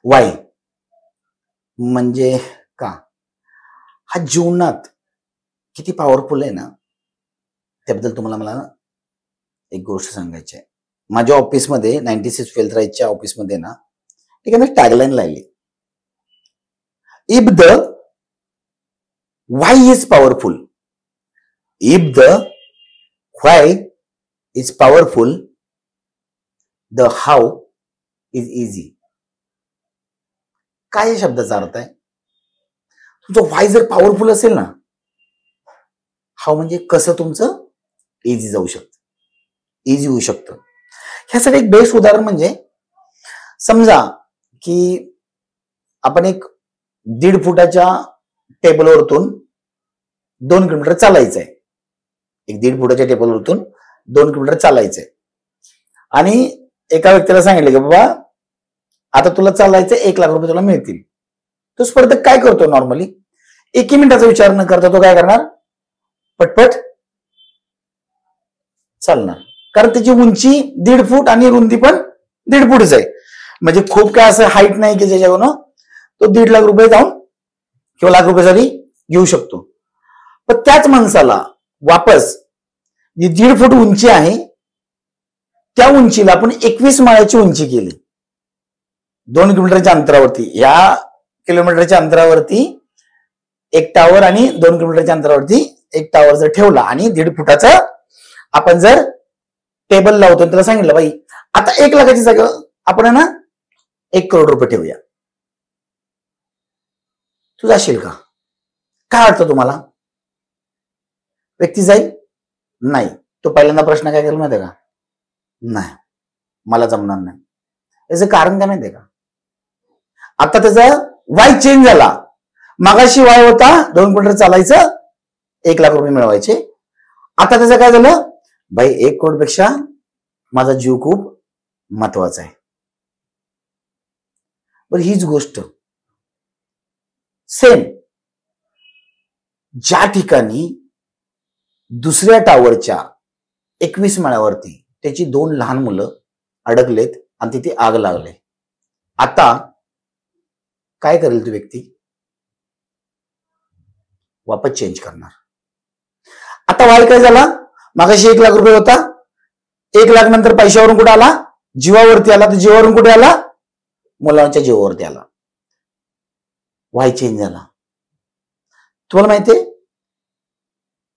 Y म्हणजे का हा जीवनात किती पॉवरफुल आहे ना, त्याबद्दल तुम्हाला मला एक गोष्ट सांगायची आहे. माझ्या ऑफिसमध्ये 96 वेल्थराईजच्या ऑफिसमध्ये ना, ठीक आहे, टॅगलाईन लावली, if the Y is powerful, if the Y is powerful, the how is easy. काय या शब्दाचा अर्थ आहे? तुमचं वाय जर पॉवरफुल असेल ना, हाऊ म्हणजे कसं तुमचं इझी जाऊ शकतं, इझी होऊ शकतं. ह्यासाठी एक बेस्ट उदाहरण म्हणजे समजा की आपण एक 1.5 फुटाच्या टेबलवरतून 2 किलोमीटर चालायचंय. एक 1.5 फुटाच्या टेबलवरतून 2 किलोमीटर चालायचंय आणि एका व्यक्तीला सांगितलं की बाबा आता तुला चालायचं 1 लाख रुपये तुला मिळतील. तो स्पर्धक काय करतो? नॉर्मली 1 मिनिटाचा विचार न करता तो काय करणार? पटपट चालणार. कारण त्याची उंची 1.5 फूट आणि रुंदी पण 1.5 फूटच आहे. म्हणजे खूप काय असं हाईट नाही की ज्याच्यावरून तो 1.5 लाख रुपये जाऊन किंवा लाख रुपये जरी घेऊ शकतो. पण त्याच माणसाला वापस जी 1.5 फूट उंची आहे त्या उंचीला आपण 21 माळ्याची उंची केली. 2 किलोमीटरच्या अंतरावरती, या किलोमीटरच्या अंतरावरती एक टावर आणि 2 किलोमीटरच्या अंतरावरती एक टावर जर ठेवला आणि 1.5 फुटाचा आपण जर टेबल लावतो, त्याला सांगितलं बाई आता 1 लाखाची जागा आपण ना 1 करोड रुपये ठेवूया, तू जाशील का? काय वाटतं तुम्हाला? व्यक्ती जाईल? नाही. तो पहिल्यांदा प्रश्न काय केला माहितीये का? नाही, मला जमणार नाही. याचं कारण काय माहितीये का? आता त्याचा वाय चेंज झाला. मागाशी वाय होता 2 किलोमीटर चालायचं, 1 लाख रुपये मिळवायचे. आता त्याचं काय झालं? भाई 1 करोड पेक्षा माझा जीव खूप महत्वाचा आहे. पण हीच गोष्ट सेम ज्या ठिकाणी दुसऱ्या टावरच्या 21 माळ्यावरती त्याची 2 लहान मुलं अडकलेत आणि तिथे आग लागले. आता काय करेल तो व्यक्ती? वापस चेंज करणार. आता वाय काय झाला? मागाशी 1 लाख रुपये होता, 1 लाख नंतर पैशावरून कुठे आला? जीवावरती आला. तर जीवावरून कुठे आला? मुलांच्या जीवावरती आला. वाय चेंज झाला. तुम्हाला माहितीये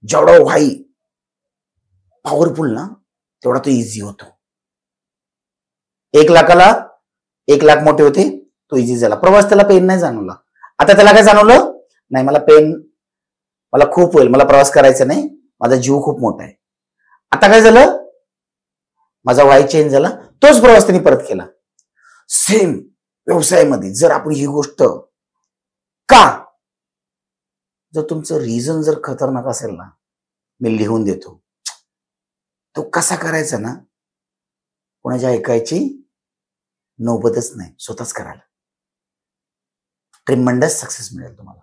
जेवढा वाय पॉवरफुल ना तेवढा तो इझी होतो. 1 लाखाला 1 लाख मोठे होते, तो इझी झाला. प्रवास त्याला पेन नाही जाणवला. आता त्याला काय जाणवलं? नाही, मला पेन मला खूप होईल, मला प्रवास करायचा नाही, माझा जीव खूप मोठा आहे. आता काय झालं? माझा वाय चेंज झाला, तोच प्रवास त्यांनी परत केला. सेम व्यवसायामध्ये जर आपण ही गोष्ट का, जर तुमचं रिझन जर खतरनाक असेल ना, मी लिहून देतो, तो कसा करायचा ना, कोणाच्या ऐकायची नौबतच नाही, स्वतःच करायला. ट्रिमेंडस सक्सेस मिळेल तुम्हाला.